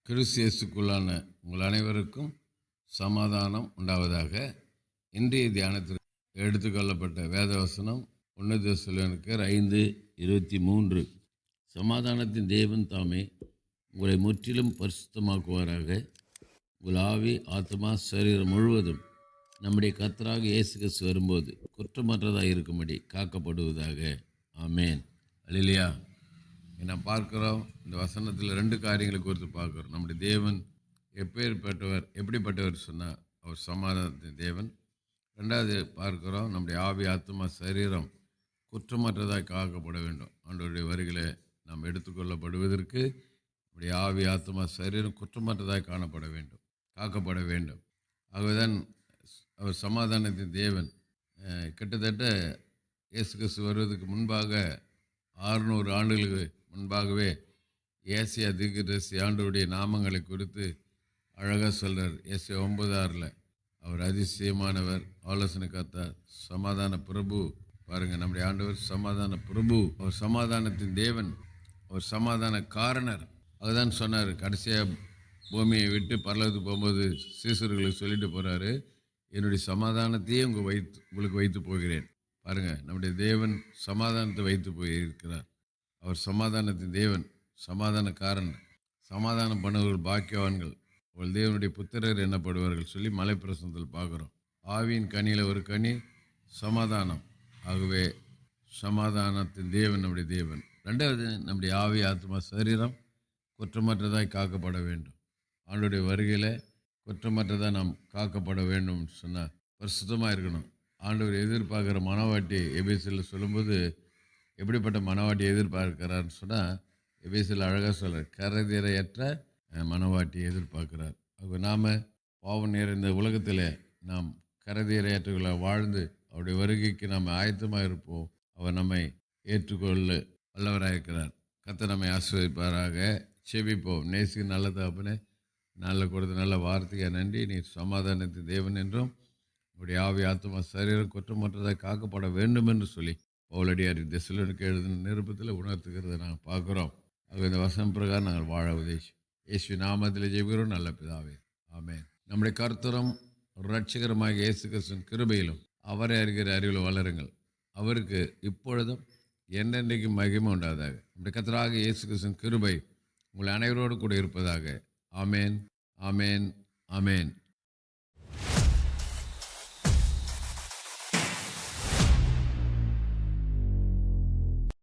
கிறிஸ்து இயேசுக்குள்ளான உங்கள் அனைவருக்கும் சமாதானம் உண்டாவதாக. இன்றைய தியானத்திற்கு எடுத்துக்கொள்ளப்பட்ட வேதவசனம் 1 தெசலோனிக்கேயர் 5:23. சமாதானத்தின் தேவன் தாமே உங்களை முற்றிலும் பரிசுத்தமாக்குவாராக. உங்கள் ஆவி, ஆத்மா, சரீரம் முழுவதும் நம்முடைய கர்த்தராக இயேசு கிறிஸ்து வரும்போது குற்றமற்றதாக இருக்கும்படி காக்கப்படுவதாக. ஆமேன். அல்லேலூயா. நாம் பார்க்கிறோம், இந்த வசனத்தில் 2 காரியங்களை குறித்து பார்க்கிறோம். நம்முடைய தேவன் எப்படிப்பட்டவர் சொன்னால் அவர் சமாதானத்தின் தேவன். 2வது பார்க்கிறோம், நம்முடைய ஆவி, ஆத்மா, சரீரம் குற்றமற்றதாக காக்கப்பட வேண்டும். ஆண்டவருடைய வருகையில் நாம் எடுத்துக்கொள்ளப்படுவதற்கு நம்முடைய ஆவி, ஆத்மா, சரீரம் குற்றமற்றதாக காக்கப்பட வேண்டும். ஆகவேதான் அவர் சமாதானத்தின் தேவன். கிட்டத்தட்ட இயேசு கிறிஸ்து வருவதற்கு முன்பாக 600 ஆண்டுகளுக்கு முன்பாகவே ஏசியா தீர்க்கதரிசி ஆண்டவருடைய நாமங்களை குறித்து அழகாக சொல்கிறார். ஏசியா 9:6 அவர் அதிசயமானவர், ஆலோசனை கர்த்தா, சமாதான பிரபு. பாருங்கள், நம்முடைய ஆண்டவர் சமாதான பிரபு, அவர் சமாதானத்தின் தேவன், அவர் சமாதான காரணர். அதுதான் சொன்னார். கடைசியாக பூமியை விட்டு பரலோகத்துக்கு போகும்போது சீசர்களுக்கு சொல்லிட்டு போகிறாரு, என்னுடைய சமாதானத்தையே உங்களுக்கு வைத்து போகிறேன். பாருங்கள், நம்முடைய தேவன் சமாதானத்தை வைத்து போயிருக்கிறார். அவர் சமாதானத்தின் தேவன், சமாதான காரணர். சமாதானம் பண்ணுவர்கள் பாக்கியவான்கள், அவள் தேவனுடைய புத்திரர் எனப்படுவார்கள் சொல்லி மலைப்பிரசனத்தில் பார்க்குறோம். ஆவியின் கனியில் ஒரு கனி சமாதானம். ஆகவே சமாதானத்தின் தேவன் நம்முடைய தேவன். 2வது, நம்முடைய ஆவி, ஆத்மா, சரீரம் குற்றமற்றதாய் காக்கப்பட வேண்டும். ஆண்டுடைய வருகையில் குற்றமற்றதாக நாம் காக்கப்பட வேண்டும் சொன்னால் பரிசுத்தமாக இருக்கணும். ஆண்டவர் எதிர்பார்க்குற மனவாட்டி எபேசியில் சொல்லும்போது எப்படிப்பட்ட மனவாட்டி எதிர்பார்க்கிறார்னு சொன்னால், எபேசியில் அழகாக சொல்கிறார், கரைதிரையற்ற மனவாட்டியை எதிர்பார்க்கிறார். அப்போ நாம் பாவம் நிறைந்த உலகத்தில் நாம் கரைதிரையற்றவர்களாக வாழ்ந்து அவருடைய வருகைக்கு நாம் ஆயத்தமாக இருப்போம். அவர் நம்மை ஏற்றுக்கொள்ள வல்லவராக இருக்கிறார். கர்த்தர் நம்மை ஆசீர்வதிப்பாராக. செபிப்போம். நேசிக்கு நல்ல தகப்பனே, நல்ல கொடுத்த நல்ல வார்த்தையாக நன்றி. நீர் சமாதானத்தின் தேவன் என்றும் உடைய ஆவி, ஆத்மா, சரீரம் குற்றமற்றதாக காக்கப்பட வேண்டும் என்று சொல்லி பவுலடியார் தெசலோனிக்கேயருக்கு எழுதின நிருபத்தில் உணர்த்துக்கிறத நாங்கள் பார்க்குறோம். ஆக இந்த வசனம் பிரகாரம் நாங்கள் வாழ உதவி இயேசு நாமத்தில் ஜெபிக்கிறோம் நல்ல பிதாவே, ஆமென். நம்முடைய கர்த்தரும் இரட்சகருமாக இயேசு கிறிஸ்துவின் கிருபையிலும் அவரை அறிகிற அறிவில் வளருங்கள். அவருக்கு இப்பொழுதும் என்றென்றைக்கும் மகிமை உண்டாவதாக. நம்முடைய கர்த்தராக இயேசு கிறிஸ்துவின் கிருபை உங்கள் அனைவரோடு கூட இருப்பதாக. ஆமேன், ஆமேன், ஆமேன்.